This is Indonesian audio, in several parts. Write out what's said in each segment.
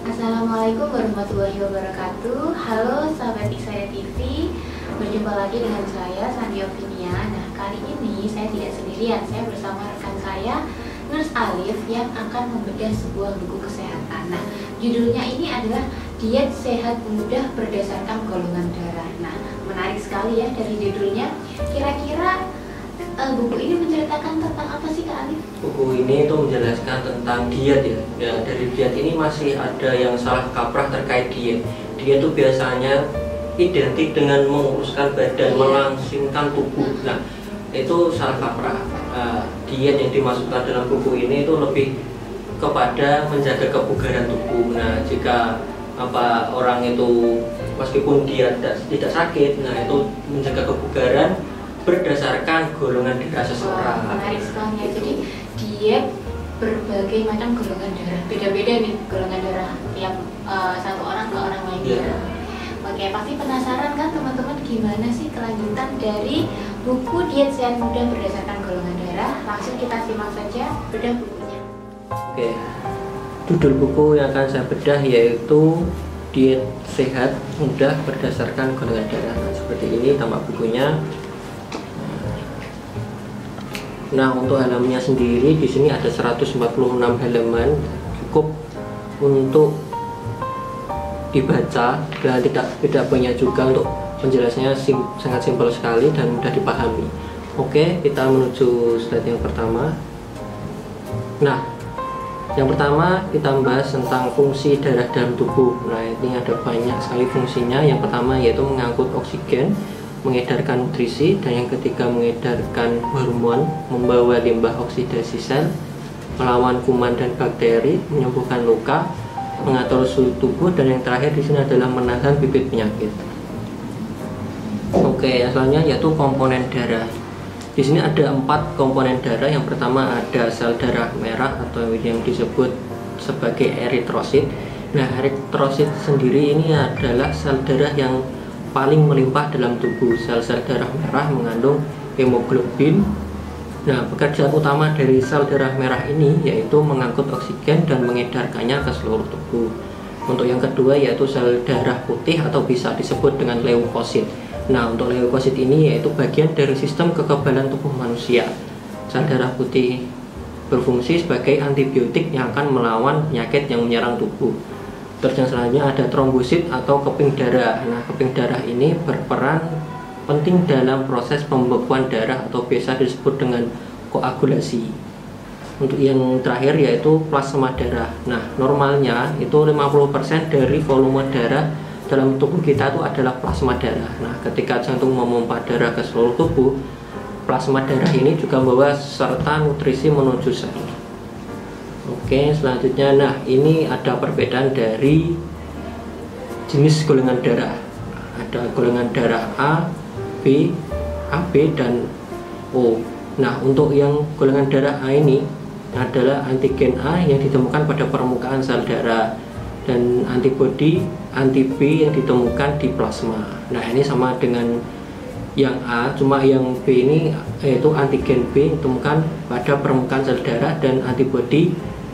Assalamualaikum warahmatullahi wabarakatuh. Halo sahabat Iksaya TV, berjumpa lagi dengan saya Sandi Ovinia. Nah, kali ini saya tidak sendirian, saya bersama rekan saya Nurse Alif yang akan membedah sebuah buku kesehatan. Nah, judulnya ini adalah Diet Sehat Mudah Berdasarkan Golongan Darah. Nah, menarik sekali ya dari judulnya. Kira-kira buku ini menceritakan tentang apa sih Kak Alif? Buku ini itu menjelaskan tentang diet ya. Ya, dari diet ini masih ada yang salah kaprah terkait diet. Diet itu biasanya identik dengan menguruskan badan, melangsingkan tubuh. Nah, itu salah kaprah. Diet yang dimasukkan dalam buku ini itu lebih kepada menjaga kebugaran tubuh. Nah, jika orang itu meskipun dia tidak sakit, nah itu menjaga kebugaran berdasarkan golongan darah seseorang. Menarik sekali ya. Jadi diet berbagai macam golongan darah, beda-beda nih golongan darah tiap satu orang ke orang lain. Yeah. Oke, pasti penasaran kan teman-teman gimana sih kelanjutan dari buku Diet Sehat Mudah Berdasarkan Golongan Darah? Langsung kita simak saja bedah bukunya. Oke, judul buku yang akan saya bedah yaitu Diet Sehat Mudah Berdasarkan Golongan Darah. Nah, seperti ini tampak bukunya. Nah, untuk halamannya sendiri di sini ada 146 halaman, cukup untuk dibaca dan tidak banyak juga. Untuk penjelasannya sangat simpel sekali dan mudah dipahami. Oke, kita menuju slide yang pertama. Nah, yang pertama kita membahas tentang fungsi darah dalam tubuh. Nah, ini ada banyak sekali fungsinya. Yang pertama yaitu mengangkut oksigen, mengedarkan nutrisi, dan yang ketiga mengedarkan hormon, membawa limbah oksidasi sel, melawan kuman dan bakteri, menyembuhkan luka, mengatur suhu tubuh, dan yang terakhir di sini adalah menahan bibit penyakit. Oke, asalnya yaitu komponen darah. Di sini ada 4 komponen darah. Yang pertama ada sel darah merah atau yang disebut sebagai eritrosit. Nah, eritrosit sendiri ini adalah sel darah yang paling melimpah dalam tubuh. Sel-sel darah merah mengandung hemoglobin. Nah, pekerjaan utama dari sel darah merah ini yaitu mengangkut oksigen dan mengedarkannya ke seluruh tubuh. Untuk yang kedua yaitu sel darah putih atau bisa disebut dengan leukosit. Nah, untuk leukosit ini yaitu bagian dari sistem kekebalan tubuh manusia. Sel darah putih berfungsi sebagai antibiotik yang akan melawan penyakit yang menyerang tubuh. Terus yang selanjutnya ada trombosit atau keping darah. Nah, keping darah ini berperan penting dalam proses pembekuan darah atau biasa disebut dengan koagulasi. Untuk yang terakhir yaitu plasma darah. Nah, normalnya itu 50% dari volume darah dalam tubuh kita itu adalah plasma darah. Nah, ketika jantung memompa darah ke seluruh tubuh, plasma darah ini juga membawa serta nutrisi menuju sel. Oke, selanjutnya, nah ini ada perbedaan dari jenis golongan darah. Ada golongan darah A, B, AB, dan O. Nah, untuk yang golongan darah A ini adalah antigen A yang ditemukan pada permukaan sel darah dan antibodi anti B yang ditemukan di plasma. Nah, ini sama dengan yang A, cuma yang B ini yaitu antigen B yang ditemukan pada permukaan sel darah dan antibodi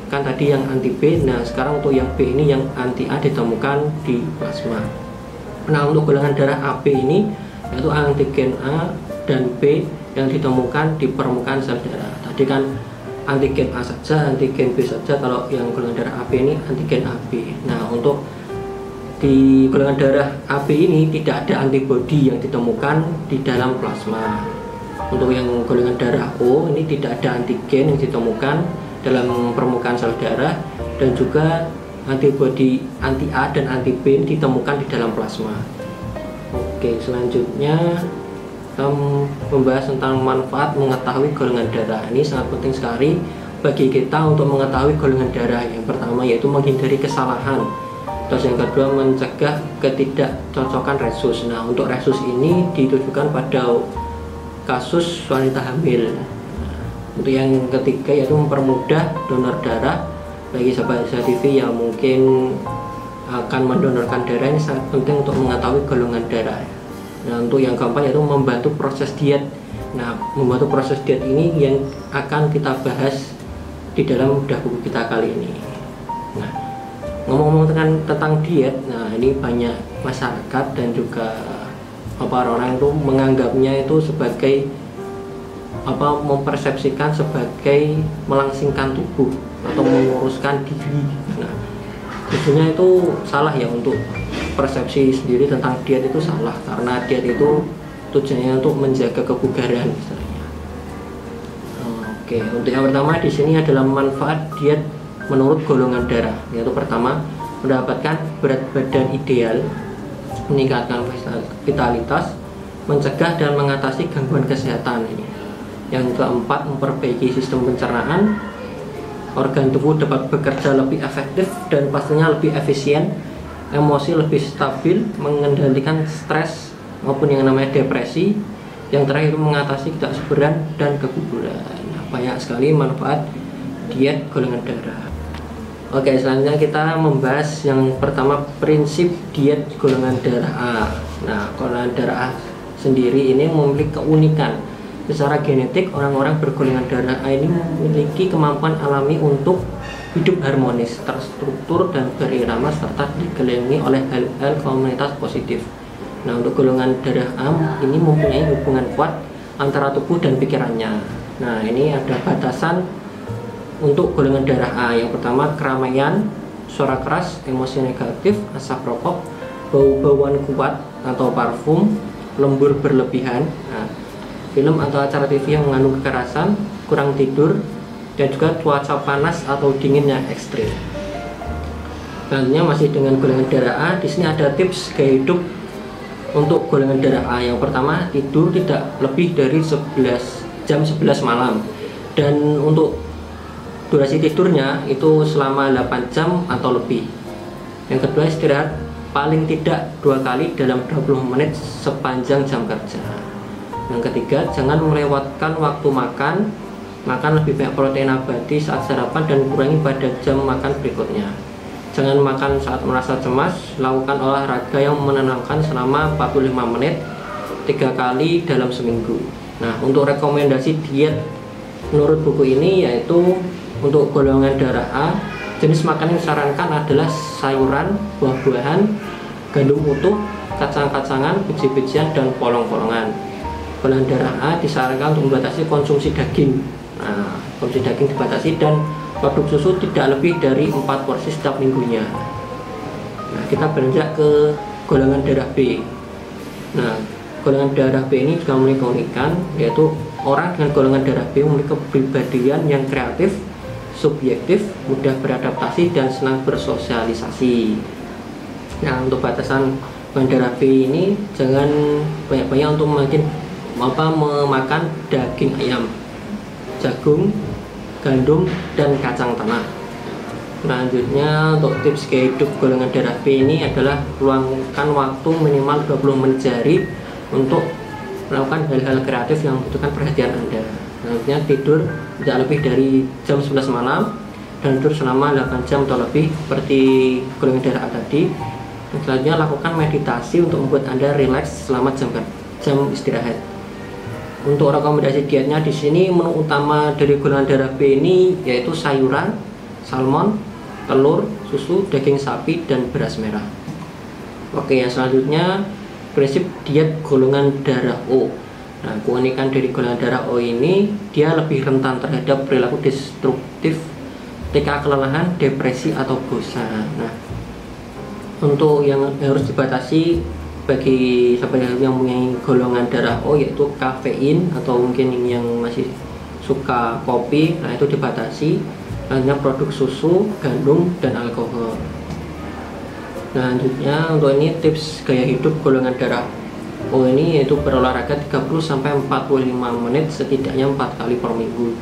kan tadi yang anti B. Nah, sekarang untuk yang B ini yang anti A ditemukan di plasma. Nah, untuk golongan darah AB ini yaitu antigen A dan B yang ditemukan di permukaan sel darah. Tadi kan antigen A saja, antigen B saja. Kalau yang golongan darah AB ini antigen AB. Nah, untuk di golongan darah AB ini tidak ada antibodi yang ditemukan di dalam plasma. Untuk yang golongan darah O ini tidak ada antigen yang ditemukan dalam permukaan sel darah, dan juga antibodi anti A dan anti B ditemukan di dalam plasma. Oke, selanjutnya kita membahas tentang manfaat mengetahui golongan darah. Ini sangat penting sekali bagi kita untuk mengetahui golongan darah. Yang pertama yaitu menghindari kesalahan. Terus yang kedua mencegah ketidakcocokan resus. Nah, untuk resus ini ditujukan pada kasus wanita hamil. Untuk yang ketiga yaitu mempermudah donor darah. Bagi sahabat Iksaya TV yang mungkin akan mendonorkan darah, ini sangat penting untuk mengetahui golongan darah. Nah, untuk yang keempat yaitu membantu proses diet. Nah, membantu proses diet ini yang akan kita bahas di dalam bedah buku kita kali ini. Nah, ngomong-ngomong tentang diet, nah ini banyak masyarakat dan juga orang itu menganggapnya itu sebagai mempersepsikan sebagai melangsingkan tubuh atau menguruskan diri. Nah, tentunya itu salah ya, untuk persepsi sendiri tentang diet itu salah, karena diet itu tujuannya untuk menjaga kebugaran misalnya. Oke, untuk yang pertama di sini adalah manfaat diet menurut golongan darah, yaitu pertama mendapatkan berat badan ideal, meningkatkan vitalitas, mencegah dan mengatasi gangguan kesehatan ini. Yang keempat, memperbaiki sistem pencernaan, organ tubuh dapat bekerja lebih efektif dan pastinya lebih efisien, emosi lebih stabil, mengendalikan stres maupun yang namanya depresi. Yang terakhir, mengatasi ketidaksuburan dan keguguran. Nah, banyak sekali manfaat diet golongan darah. Oke, selanjutnya kita membahas yang pertama, prinsip diet golongan darah A. Nah, golongan darah A sendiri ini memiliki keunikan. Secara genetik, orang-orang bergolongan darah A ini memiliki kemampuan alami untuk hidup harmonis, terstruktur, dan berirama, serta dikelilingi oleh hal-hal komunitas positif. Nah, untuk golongan darah A ini mempunyai hubungan kuat antara tubuh dan pikirannya. Nah, ini ada batasan untuk golongan darah A. Yang pertama, keramaian, suara keras, emosi negatif, asap rokok, bau-bauan kuat atau parfum, lembur berlebihan, film atau acara TV yang mengandung kekerasan, kurang tidur, dan juga cuaca panas atau dingin yang ekstrim. Selanjutnya masih dengan golongan darah A, di sini ada tips gaya hidup untuk golongan darah A. Yang pertama, tidur tidak lebih dari jam 11 malam, dan untuk durasi tidurnya itu selama 8 jam atau lebih. Yang kedua, istirahat paling tidak 2 kali dalam 20 menit sepanjang jam kerja. Yang ketiga, jangan melewatkan waktu makan lebih banyak protein nabati saat sarapan dan kurangi pada jam makan berikutnya. Jangan makan saat merasa cemas, lakukan olahraga yang menenangkan selama 45 menit 3 kali dalam seminggu. Nah, untuk rekomendasi diet menurut buku ini yaitu untuk golongan darah A, jenis makanan yang disarankan adalah sayuran, buah-buahan, gandum utuh, kacang-kacangan, biji-bijian, dan polong-polongan. Golongan darah A disarankan untuk membatasi konsumsi daging. Nah, konsumsi daging dibatasi, dan produk susu tidak lebih dari 4 porsi setiap minggunya. Nah, kita beranjak ke golongan darah B. Nah, golongan darah B ini juga memiliki keunikan, yaitu orang dengan golongan darah B memiliki kepribadian yang kreatif, subjektif, mudah beradaptasi, dan senang bersosialisasi. Nah, untuk batasan golongan darah B ini, jangan banyak-banyak untuk memakan daging ayam, jagung, gandum, dan kacang tanah. Selanjutnya, untuk tips gaya hidup golongan darah B ini adalah luangkan waktu minimal 20 menit sehari untuk melakukan hal-hal kreatif yang membutuhkan perhatian Anda. Selanjutnya, tidur tidak lebih dari jam 11 malam dan tidur selama 8 jam atau lebih seperti golongan darah A tadi. Dan selanjutnya, lakukan meditasi untuk membuat Anda rileks selama jam istirahat. Untuk rekomendasi dietnya di sini, menu utama dari golongan darah B ini yaitu sayuran, salmon, telur, susu, daging sapi, dan beras merah. Oke, yang selanjutnya prinsip diet golongan darah O. Nah, keunikan dari golongan darah O ini, dia lebih rentan terhadap perilaku destruktif ketika kelelahan, depresi, atau bosan. Nah, untuk yang harus dibatasi bagi sahabat yang punya golongan darah O yaitu kafein, atau mungkin yang masih suka kopi, nah itu dibatasi. Hanya produk susu, gandum, dan alkohol. Selanjutnya, untuk ini tips gaya hidup golongan darah O ini yaitu berolahraga 30-45 menit setidaknya 4 kali per minggu.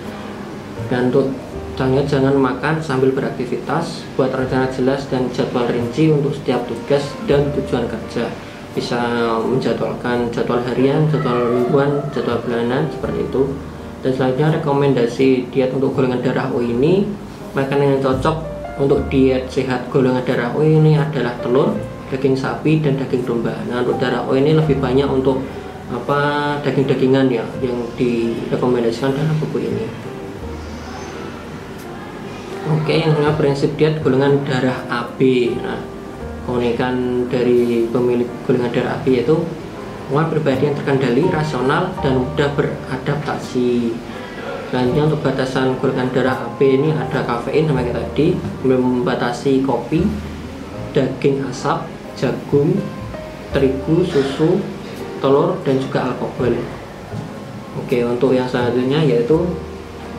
Dan untuk jangan makan sambil beraktivitas, buat rencana jelas dan jadwal rinci untuk setiap tugas dan tujuan kerja. Bisa menjadwalkan jadwal harian, jadwal mingguan, jadwal bulanan, seperti itu. Dan selanjutnya, rekomendasi diet untuk golongan darah O ini, makanan yang cocok untuk diet sehat golongan darah O ini adalah telur, daging sapi, dan daging domba. Nah, untuk darah O ini lebih banyak untuk daging-dagingan ya yang direkomendasikan dalam buku ini. Oke, yang namanya prinsip diet golongan darah AB. Nah, keunikan dari pemilik golongan darah AB yaitu pribadi yang terkendali, rasional, dan mudah beradaptasi. Selanjutnya untuk batasan golongan darah AB ini ada kafein sama kita tadi, membatasi kopi, daging asap, jagung, terigu, susu, telur, dan juga alkohol. Oke, untuk yang selanjutnya yaitu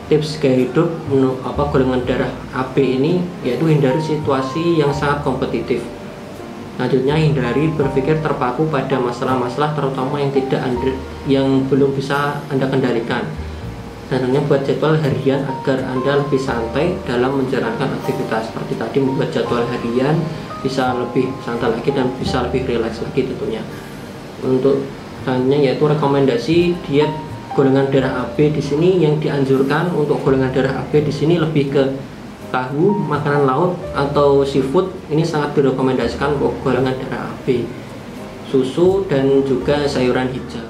tips gaya hidup golongan darah AB ini yaitu hindari situasi yang sangat kompetitif. Selanjutnya hindari berpikir terpaku pada masalah-masalah terutama yang belum bisa Anda kendalikan. Selanjutnya buat jadwal harian agar Anda lebih santai dalam menjalankan aktivitas. Seperti tadi membuat jadwal harian bisa lebih santai lagi dan bisa lebih rileks lagi tentunya. Untuk selanjutnya yaitu rekomendasi diet golongan darah AB di sini yang dianjurkan untuk golongan darah AB di sini lebih ke tahu, makanan laut atau seafood. Ini sangat direkomendasikan untuk golongan darah AB. Susu dan juga sayuran hijau.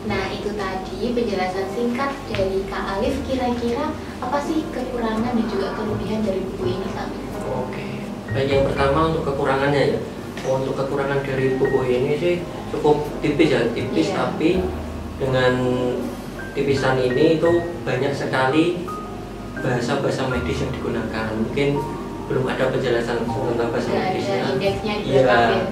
Nah, itu tadi penjelasan singkat dari Kak Alif. Kira-kira apa sih kekurangan dan juga kelebihan dari buku ini, Kak? Oke. Baik, yang pertama untuk kekurangannya ya. Untuk kekurangan dari buku ini sih cukup tipis ya, tipis tapi dengan tipisan ini itu banyak sekali bahasa-bahasa medis yang digunakan. Mungkin belum ada penjelasan tentang bahasa medisnya. Iya,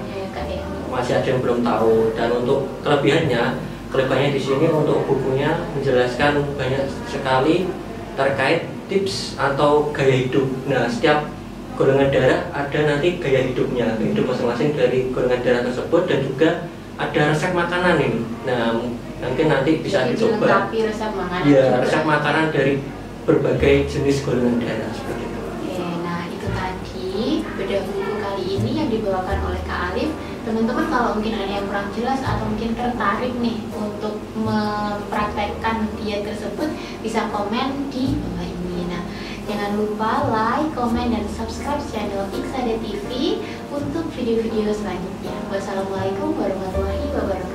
masih ada yang belum tahu. Dan untuk kelebihannya di sini untuk bukunya menjelaskan banyak sekali terkait tips atau gaya hidup. Nah, setiap golongan darah ada nanti gaya hidupnya, gaya hidup masing-masing dari golongan darah tersebut, dan juga ada resep makanan ini. Nah, mungkin nanti bisa dicoba. Resep makanan dari berbagai jenis golongan darah seperti itu. Oke, nah itu tadi bedah buku kali ini yang dibawakan oleh Kak Alif. Teman-teman kalau mungkin ada yang kurang jelas atau mungkin tertarik nih untuk mempraktekkan diet tersebut, bisa komen di bawah ini. Nah, jangan lupa like, komen, dan subscribe channel Iksada TV untuk video-video selanjutnya. Wassalamualaikum warahmatullahi wabarakatuh.